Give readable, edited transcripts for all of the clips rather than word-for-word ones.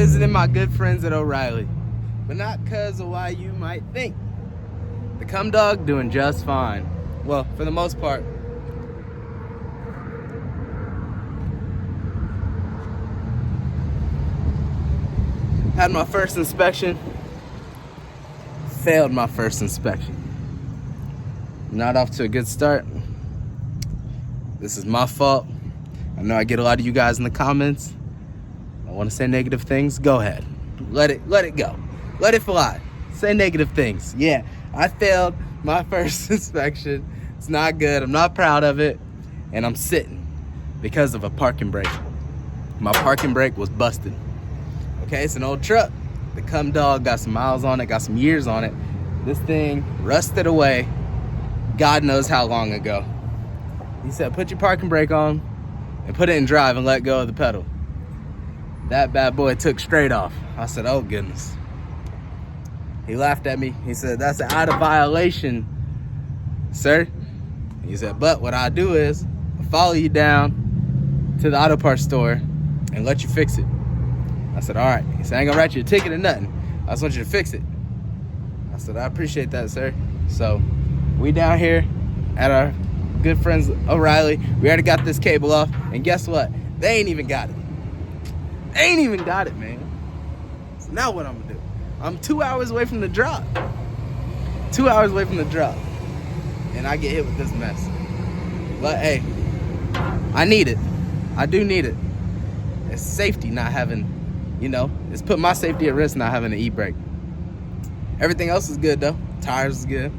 visiting my good friends at O'Reilly, but not because of why you might think. The Cum Dog doing just fine. Well, for the most part. Had my first inspection. Failed my first inspection. Not off to a good start. This is my fault. I know I get a lot of you guys in the comments. I want to say negative things. Go ahead. Let it go. Let it fly. Say negative things. Yeah, I failed my first inspection. It's not good. I'm not proud of it. And I'm sitting because of a parking brake. My parking brake was busted. Okay, it's an old truck. The Cum Dog got some miles on it, got some years on it. This thing rusted away God knows how long ago. He said, put your parking brake on and put it in drive and let go of the pedal. That bad boy took straight off. I said, oh goodness. He laughed at me. He said, that's out of violation, sir. He said, but what I do is I'll follow you down to the auto parts store and let you fix it. I said, all right. He said, I ain't gonna write you a ticket or nothing. I just want you to fix it. I said, I appreciate that, sir. So we down here at our good friends O'Reilly. We already got this cable off, and guess what? They ain't even got it. They ain't even got it, man. So now what I'm gonna do? I'm 2 hours away from the drop. 2 hours away from the drop. And I get hit with this mess. But hey, I need it. I do need it. It's safety not having, it's put my safety at risk not having an e-brake. Everything else is good though. Tires is good.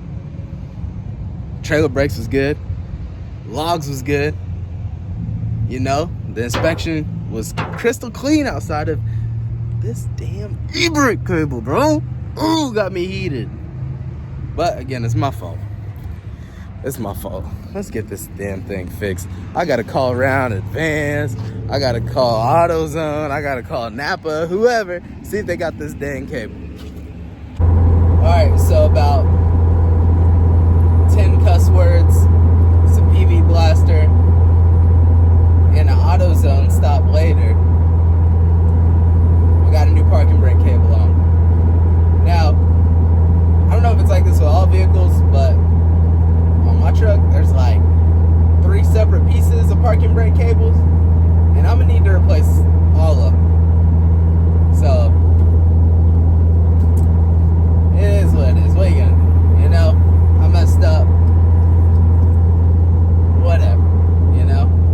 Trailer brakes was good. Logs was good. The inspection was crystal clean outside of this damn e-brake cable, bro. Ooh, got me heated. But again, it's my fault. It's my fault. Let's get this damn thing fixed. I gotta call around Advance. I gotta call AutoZone. I gotta call Napa, whoever, see if they got this dang cable. Alright, so about 10 cuss words, some PV blaster, and an AutoZone stop later. We got a new parking brake cable on. Now, I don't know if it's like this with all vehicles, but on my truck, there's like 3 separate pieces of parking brake cables, and I'm gonna need to replace all of them. So, it is what it is. What are you gonna do? I messed up. Whatever.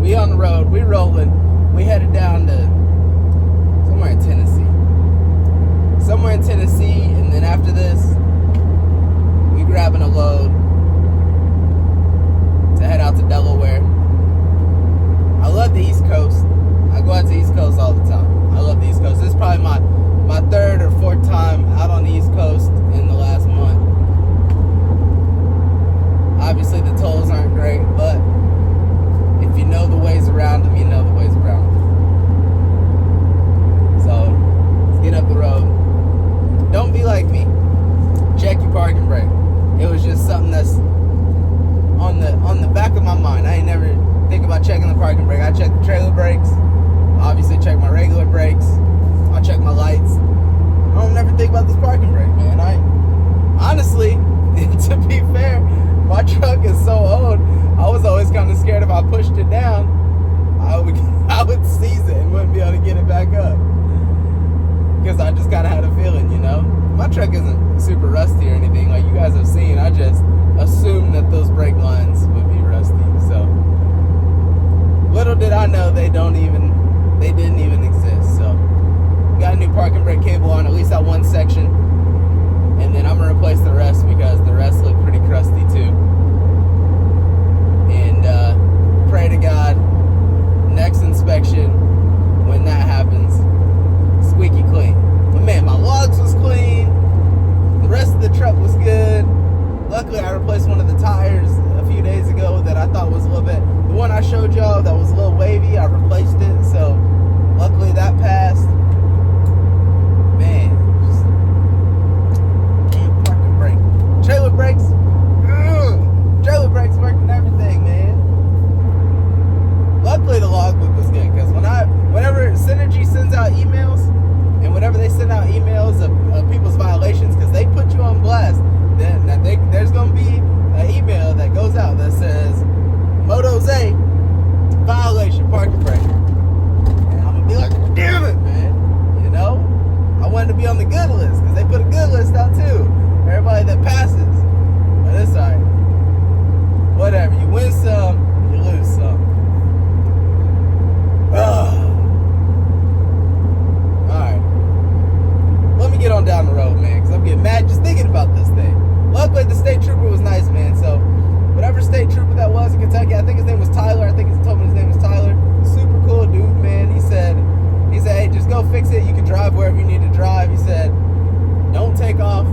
We on the road. We rolling. We headed down to somewhere in Tennessee. And then after this, we grabbing a load to head out to Delaware. I love the East Coast. I go out to the East Coast all the time. I love the East Coast. This is probably my 3rd or 4th time out on the East Coast in the last month. Obviously the tolls aren't great, but if you know the ways around them, you know the ways around them. So let's get up the road. Don't be like me. Check your parking brake. It was just something that's on the back of my mind. I ain't never think about checking the parking brake. I check the trailer brakes. Obviously check my regular brakes. I check my lights. I don't never think about this parking brake, man. Honestly, to be fair, my truck is so old, I was always kind of scared if I pushed it down, I would seize it and wouldn't be able to get it back up. Because I just kind of had a feeling, My truck isn't super rusty or anything like you guys have seen. I just assumed that those brake lines would be rusty. So, little did I know they didn't even exist. So, got a new parking brake cable on at least that one section. And then I'm going to replace the rest because the rest look pretty crusty too. And pray to God, next inspection, when that happens, squeaky clean. But man, my logs was clean. The rest of the truck was good. Luckily, I replaced one of the tires a few days ago that I thought was a little bit, the one I showed y'all that was a little wavy, I replaced it. fix it. You can drive wherever you need to drive. He said, don't take off